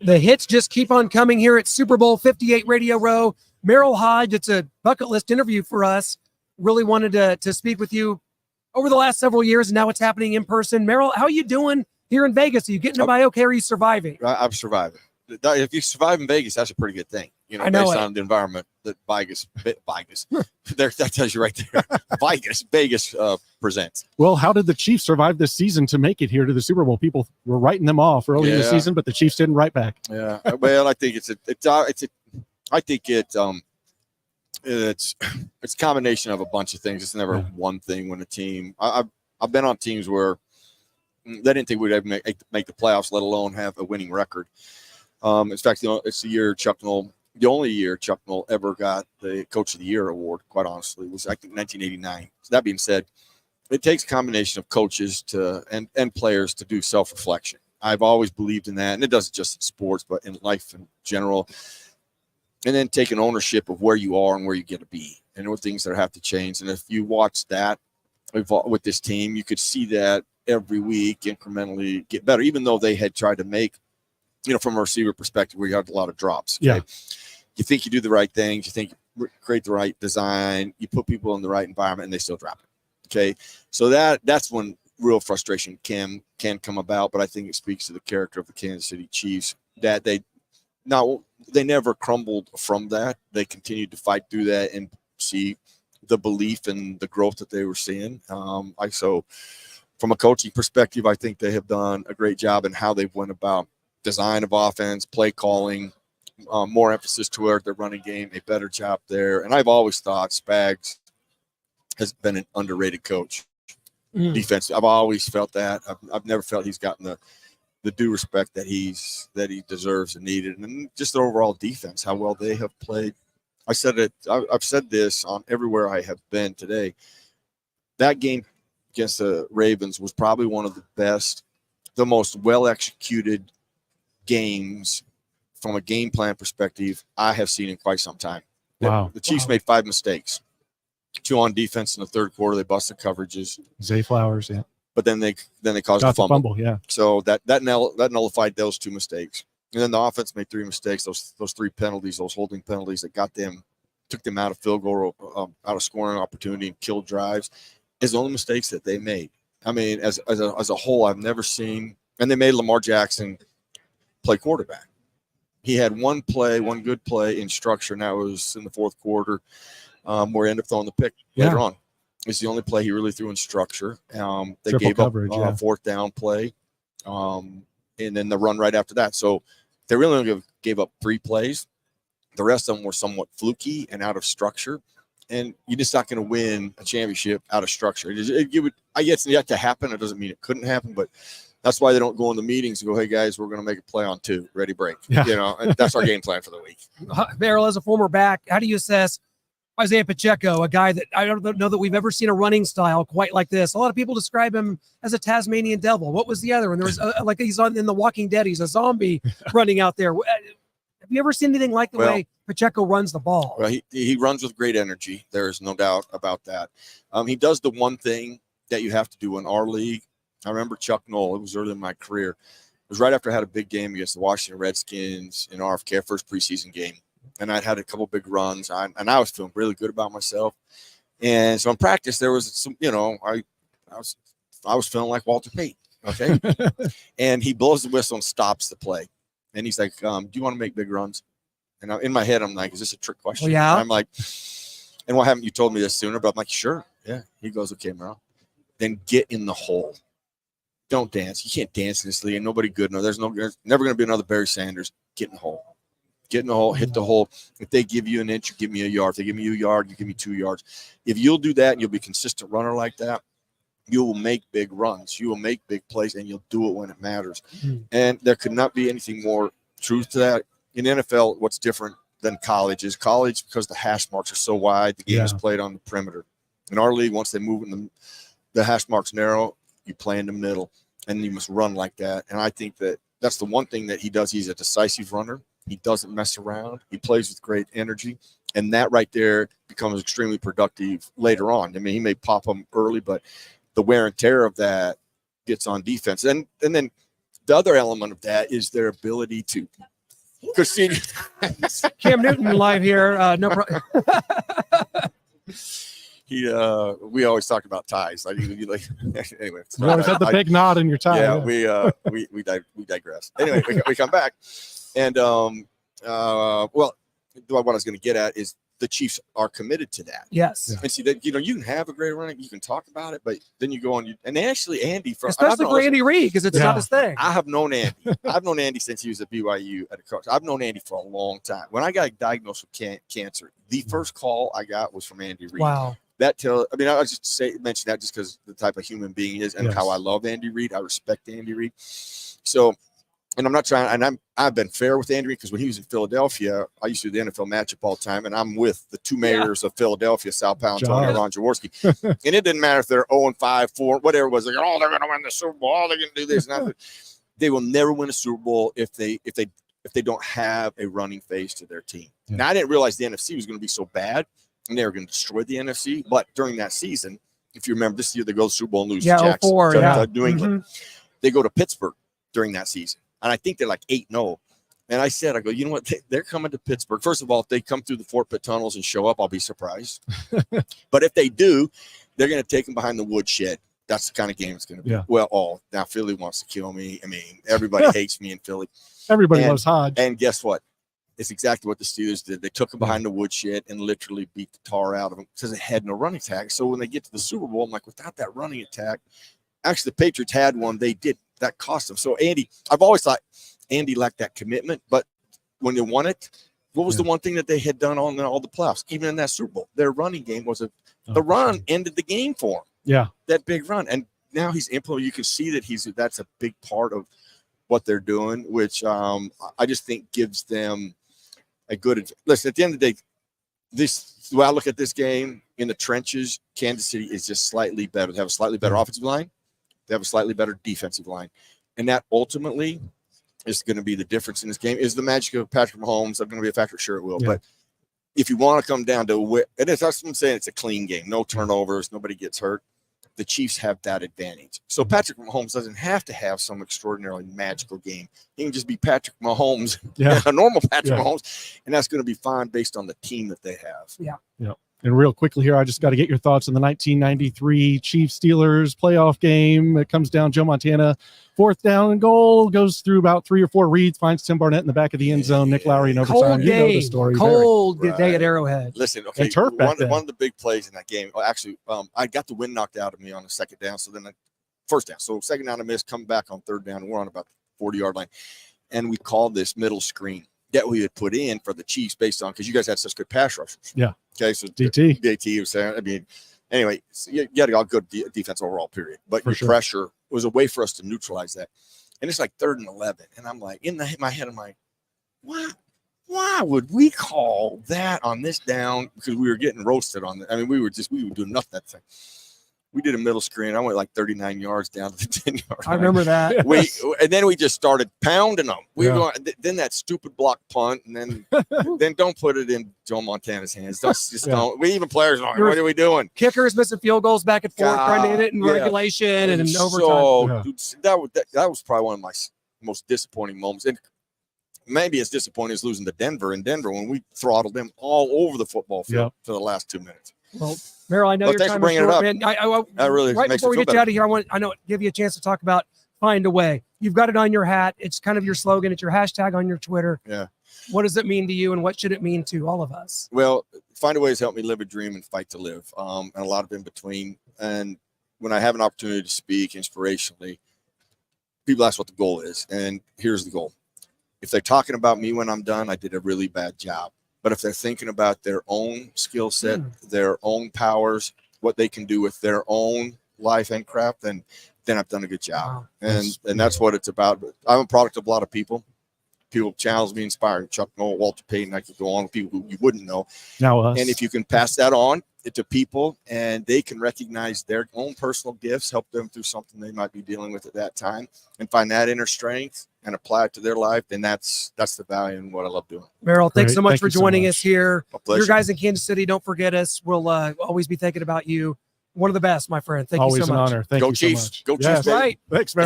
The hits just keep on coming here at Super Bowl 58 Radio Row. Merril Hoge, it's a bucket list interview for us. Really wanted to speak with you over the last several years, and now it's happening in person. Merril, how are you doing here in Vegas? Are you getting by okay, or are you surviving? I'm surviving. If you survive in Vegas, that's a pretty good thing. Based on the environment that Vegas, that tells you right there. Vegas presents. Well, how did the Chiefs survive this season to make it here to the Super Bowl? People were writing them off early in the season, but the Chiefs didn't write back. Yeah, well, I think it's a combination of a bunch of things. It's never one thing when a team. I've been on teams where they didn't think we'd ever make the playoffs, let alone have a winning record. In fact, it's the year Chuck Noll. The only year Chuck Noll ever got the Coach of the Year award, quite honestly, was I think 1989. So that being said, it takes a combination of coaches and players to do self-reflection. I've always believed in that, and it doesn't just in sports, but in life in general. And then taking ownership of where you are and where you get to be, and what things that have to change. And if you watch that with this team, you could see that every week incrementally get better, even though they had tried to make, from a receiver perspective, where you had a lot of drops. Okay? Yeah. You think you do the right things, you think you create the right design, you put people in the right environment, and they still drop it. Okay. So that's when real frustration can come about. But I think it speaks to the character of the Kansas City Chiefs that they never crumbled from that. They continued to fight through that and see the belief and the growth that they were seeing. So from a coaching perspective, I think they have done a great job in how they've went about design of offense, play calling, more emphasis toward their running game, a better job there. And I've always thought Spags has been an underrated coach. Defense. I've always felt that. I've never felt he's gotten the due respect that he deserves and needed. And just the overall defense, how well they have played. I've said this on everywhere I have been today. That game against the Ravens was probably one of the best, the most well-executed games from a game plan perspective I have seen in quite some time. Wow. The Chiefs made 5 mistakes. 2 on defense in the third quarter. They busted coverages. Zay Flowers, yeah. But then they caused a fumble. Yeah. So that nullified those 2 mistakes. And then the offense made 3 mistakes, those 3 penalties, those holding penalties that took them out of field goal, out of scoring opportunity and killed drives, is the only mistakes that they made. I mean, as a whole, I've never seen, and they made Lamar Jackson play quarterback. He had one good play in structure, and that was in the fourth quarter, where he ended up throwing the pick later on. It's the only play he really threw in structure. They Triple gave coverage, up a fourth down play, and then the run right after that. So they really only gave up 3 plays. The rest of them were somewhat fluky and out of structure. And you're just not going to win a championship out of structure. I guess it's yet to happen. It doesn't mean it couldn't happen, but that's why they don't go in the meetings and go, "Hey guys, we're going to make a play on 2, ready, break." Yeah. And that's our game plan for the week. Merril, as a former back, how do you assess Isaiah Pacheco, a guy that I don't know that we've ever seen a running style quite like this? A lot of people describe him as a Tasmanian devil. What was the other one? There was like he's in The Walking Dead. He's a zombie running out there. Have you ever seen anything like the way Pacheco runs the ball? Well, he runs with great energy. There is no doubt about that. He does the one thing that you have to do in our league. I remember Chuck Noll. It was early in my career. It was right after I had a big game against the Washington Redskins in RFK, first preseason game. And I'd had a couple big runs, and I was feeling really good about myself. And so in practice, there was some, I was feeling like Walter Payton, okay? And he blows the whistle and stops the play. And he's like, "Do you want to make big runs?" And in my head, I'm like, "Is this a trick question?" Well, yeah. And I'm like, "And why haven't you told me this sooner?" But I'm like, "Sure, yeah." He goes, "Okay, Merril, then get in the hole. Don't dance. You can't dance in this league. Ain't nobody good enough. There's never going to be another Barry Sanders. Get in the hole. Get in the hole, hit the hole. If they give you an inch, you give me a yard. If they give me a yard, you give me 2 yards. If you'll do that and you'll be a consistent runner like that, you will make big runs. You will make big plays, and you'll do it when it matters." And there could not be anything more truth to that. In the NFL, what's different than college is college, because the hash marks are so wide, the game is played on the perimeter. In our league, once they move in the hash marks narrow, you play in the middle, and you must run like that. And I think that's the one thing that he does. He's a decisive runner. He doesn't mess around. He plays with great energy. And that right there becomes extremely productive later on. I mean, he may pop them early, but the wear and tear of that gets on defense. And then The other element of that is their ability to. Because Cam Newton live here. No problem. We always talk about ties. Anyway, You always have the big knot in your tie. Yeah, we digress. Anyway, we come back, and well, what I was going to get at is the Chiefs are committed to that. Yes, and see that you can have a great running, you can talk about it, but then you go on. And actually, Andy, especially for Andy Reid, because it's not his thing. I have known Andy. I've known Andy since he was at BYU at a coach. I've known Andy for a long time. When I got diagnosed with cancer, the first call I got was from Andy Reid. Wow. I was just mention that just because the type of human being he is and how I love Andy Reid. I respect Andy Reid. So, and I'm not trying, and I've been fair with Andy Reid because when he was in Philadelphia, I used to do the NFL matchup all the time, and I'm with the two mayors of Philadelphia, Sal Paolantonio and Ron Jaworski. And it didn't matter if they're 0-5, 4, whatever it was. Like, oh, they're going to win the Super Bowl. They're going to do this. They will never win a Super Bowl if they don't have a running face to their team. Yeah. Now, I didn't realize the NFC was going to be so bad. And they were going to destroy the NFC. But during that season, if you remember, this year they go to the Super Bowl and lose to Jackson, New England. They go to Pittsburgh during that season. And I think they're like 8-0. And I said, you know what? They're coming to Pittsburgh. First of all, if they come through the Fort Pitt tunnels and show up, I'll be surprised. But if they do, they're going to take them behind the woodshed. That's the kind of game it's going to be. Yeah. Well, now Philly wants to kill me. I mean, everybody hates me in Philly. Everybody loves Hodge. And guess what? It's exactly what the Steelers did. They took him behind the woodshed and literally beat the tar out of him because they had no running attack. So when they get to the Super Bowl, I'm like, without that running attack, actually the Patriots had one. They did. That cost them. So Andy, I've always thought Andy lacked that commitment. But when they won it, what was the one thing that they had done on all the playoffs, even in that Super Bowl? Their running game was the run ended the game for him. Yeah, that big run. And now he's implementing. You can see that that's a big part of what they're doing, which I just think gives them a good – listen, at the end of the day, the way I look at this game, in the trenches, Kansas City is just slightly better. They have a slightly better offensive line. They have a slightly better defensive line. And that ultimately is going to be the difference in this game. Is the magic of Patrick Mahomes going to be a factor? Sure it will. Yeah. But if you want to come down to – and that's what I'm saying, it's a clean game. No turnovers. Nobody gets hurt. The Chiefs have that advantage. So Patrick Mahomes doesn't have to have some extraordinarily magical game. He can just be Patrick Mahomes, a normal Patrick Mahomes, and that's going to be fine based on the team that they have. Yeah. And real quickly here, I just got to get your thoughts on the 1993 Chiefs-Steelers playoff game. It comes down Joe Montana, 4th down and goal, goes through about 3 or 4 reads, finds Tim Barnett in the back of the end zone, Nick Lowry in overtime. You know the story. Cold day at Arrowhead. Listen, okay, one of the big plays in that game, I got the wind knocked out of me on the second down, so then first down. So second down I missed, come back on third down, and we're on about the 40-yard line. And we called this middle screen that we had put in for the Chiefs based on, because you guys had such good pass rushers. Yeah. Okay, so DT was saying, anyway, so you got a good defense overall, period. But your pressure was a way for us to neutralize that. And it's like 3rd and 11. And I'm like, in my head, I'm like, why would we call that on this down? Because we were getting roasted on it. I mean, we were doing nothing that thing. We did a middle screen. I went like 39 yards down to the 10-yard line. I remember that. And then we just started pounding them. Then that stupid block punt, and then don't put it in Joe Montana's hands. Don't. We even players are. What are we doing? Kickers missing field goals back and forth, trying to hit it in regulation and in overtime. Dude, that was probably one of my most disappointing moments. And maybe as disappointing as losing to Denver. In Denver, when we throttled them all over the football field for the last 2 minutes. Well, Merril, I know your time is short, man. Right before we get you out of here, I know give you a chance to talk about Find a Way. You've got it on your hat. It's kind of your slogan. It's your hashtag on your Twitter. Yeah. What does it mean to you, and what should it mean to all of us? Well, Find a Way has helped me live a dream and fight to live, and a lot of in between. And when I have an opportunity to speak inspirationally, people ask what the goal is, and here's the goal. If they're talking about me when I'm done, I did a really bad job. But if they're thinking about their own skill set, their own powers, what they can do with their own life and craft, then I've done a good job. Wow. And that's what it's about. I'm a product of a lot of people. People challenge me, inspire me. Chuck Noll, Walter Payton. I could go on with people who you wouldn't know. Now us. And if you can pass that on to people and they can recognize their own personal gifts, help them through something they might be dealing with at that time, and find that inner strength and apply it to their life, then that's the value in what I love doing. Merril, thanks so much for joining us here. Your guys in Kansas City, don't forget us. We'll always be thinking about you. One of the best, my friend. Thank you so much. Always an honor. Thank you Chiefs. so much. Go Chiefs. Right. Thanks, Merril.